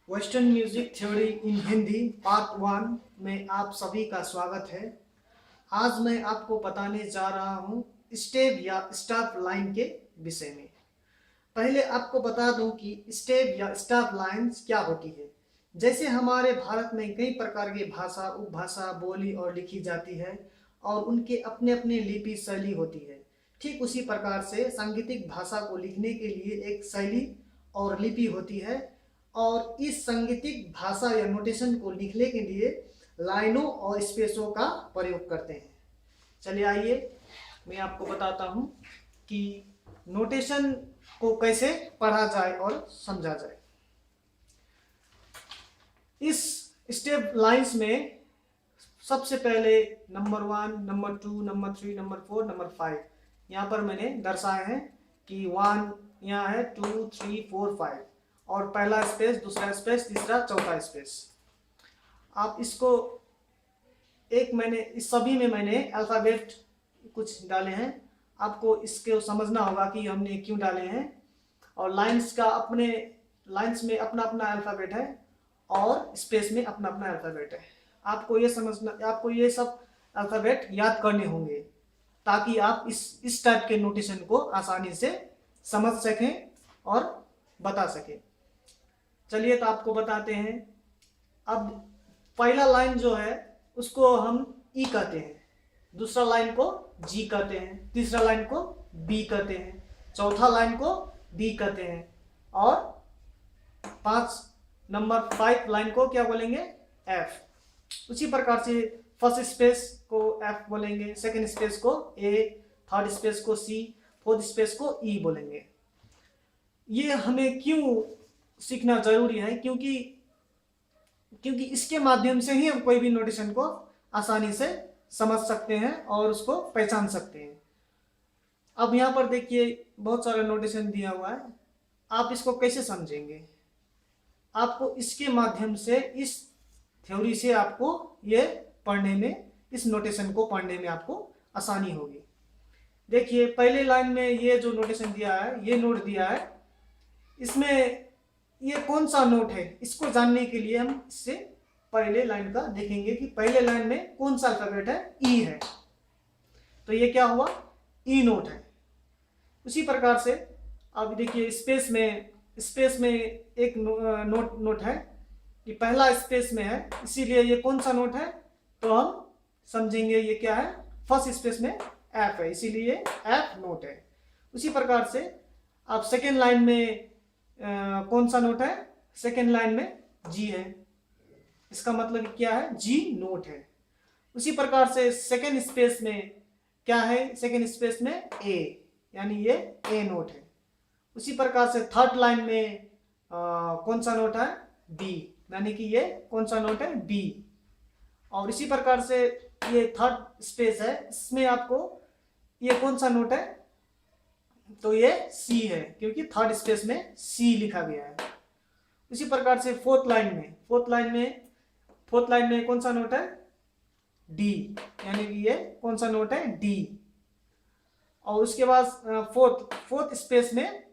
Western music theory इन Hindi part 1 में आप सभी का स्वागत है। आज मैं आपको बताने जा रहा हूँ स्टेप या स्टॉप लाइन के विषय में। पहले आपको बता दूं कि स्टेप या स्टॉप लाइन्स क्या होती है। जैसे हमारे भारत में कई प्रकार की भाषा, उपभाषा, बोली और लिखी जाती है और उनके अपने अपने लिपि शैली होती है। ठीक उसी प्रकार से सांगीतिक भाषा को लिखने के लिए एक शैली और लिपि होती है और इस सांगीतिक भाषा या नोटेशन को लिखने के लिए लाइनों और स्पेसों का प्रयोग करते हैं। चलिए आइए मैं आपको बताता हूँ कि नोटेशन को कैसे पढ़ा जाए और समझा जाए। इस स्टेप लाइंस में सबसे पहले number 1, number 2, number 3, number 4, number 5 यहाँ पर मैंने दर्शाए हैं कि 1 यहाँ है, 2, 3, 4, 5 और पहला स्पेस, दूसरा स्पेस, तीसरा, चौथा स्पेस। आप इसको मैंने इस सभी में मैंने अल्फ़ाबेट कुछ डाले हैं। आपको इसको समझना होगा कि हमने क्यों डाले हैं। और लाइंस में अपना अपना अल्फ़ाबेट है और स्पेस में अपना अपना अल्फ़ाबेट है। आपको ये सब अल्फ़ाबेट याद करने होंगे ताकि आप इस टाइप के नोटेशन को आसानी से समझ सकें और बता सकें। चलिए तो आपको बताते हैं। अब पहला लाइन जो है उसको हम ई कहते हैं, दूसरा लाइन को जी कहते हैं, तीसरा लाइन को बी कहते हैं, चौथा लाइन को डी कहते हैं और 5 लाइन को क्या बोलेंगे, एफ। उसी प्रकार से फर्स्ट स्पेस को एफ बोलेंगे, सेकंड स्पेस को ए, थर्ड स्पेस को सी, फोर्थ स्पेस को ई बोलेंगे। ये हमें क्यों सीखना जरूरी है? क्योंकि इसके माध्यम से ही हम कोई भी नोटेशन को आसानी से समझ सकते हैं और उसको पहचान सकते हैं। अब यहाँ पर देखिए बहुत सारा नोटेशन दिया हुआ है। आप इसको कैसे समझेंगे? आपको इसके माध्यम से, इस थ्योरी से आपको ये पढ़ने में, इस नोटेशन को पढ़ने में आपको आसानी होगी। देखिए पहले लाइन में ये जो नोटेशन दिया है, ये नोट दिया है, इसमें ये कौन सा नोट है, इसको जानने के लिए हम इससे पहले लाइन का देखेंगे कि पहले लाइन में कौन सा अल्फाबेट है, ई है। तो ये क्या हुआ, ई नोट है। उसी प्रकार से अब देखिए स्पेस में एक नोट है, ये पहला स्पेस में है, इसीलिए ये कौन सा नोट है, तो हम समझेंगे ये क्या है, फर्स्ट स्पेस में एफ है, इसीलिए एफ नोट है। उसी प्रकार से अब सेकेंड लाइन में कौन सा नोट है, सेकेंड लाइन में जी है, इसका मतलब क्या है, जी नोट है। उसी प्रकार से सेकेंड स्पेस में क्या है, सेकेंड स्पेस में ए, यानी ये ए नोट है। उसी प्रकार से थर्ड लाइन में कौन सा नोट है, बी, यानी कि ये कौन सा नोट है, बी। और इसी प्रकार से ये थर्ड स्पेस है, इसमें आपको ये कौन सा नोट है, तो ये सी है, क्योंकि थर्ड स्पेस में सी लिखा गया है। इसी प्रकार से फोर्थ लाइन में कौन सा नोट है, डी, यानी कि ये कौन सा नोट है, डी। और उसके बाद फोर्थ स्पेस में,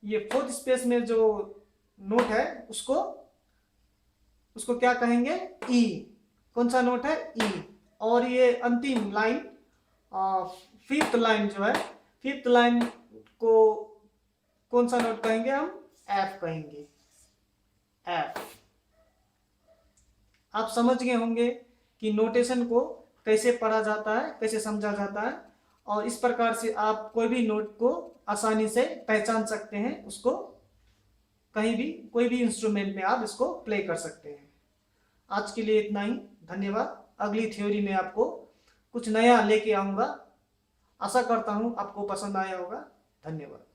ये फोर्थ स्पेस में जो नोट है उसको क्या कहेंगे, ई, कौन सा नोट है, ई। और ये अंतिम लाइन, फिफ्थ लाइन जो है, फिफ्थ लाइन को कौन सा नोट कहेंगे, हम एफ कहेंगे, एफ। आप समझ गए होंगे कि नोटेशन को कैसे पढ़ा जाता है, कैसे समझा जाता है और इस प्रकार से आप कोई भी नोट को आसानी से पहचान सकते हैं, उसको कहीं भी, कोई भी इंस्ट्रूमेंट में आप इसको प्ले कर सकते हैं। आज के लिए इतना ही, धन्यवाद। अगली थ्योरी में आपको कुछ नया लेके आऊँगा। आशा करता हूँ आपको पसंद आया होगा। धन्यवाद।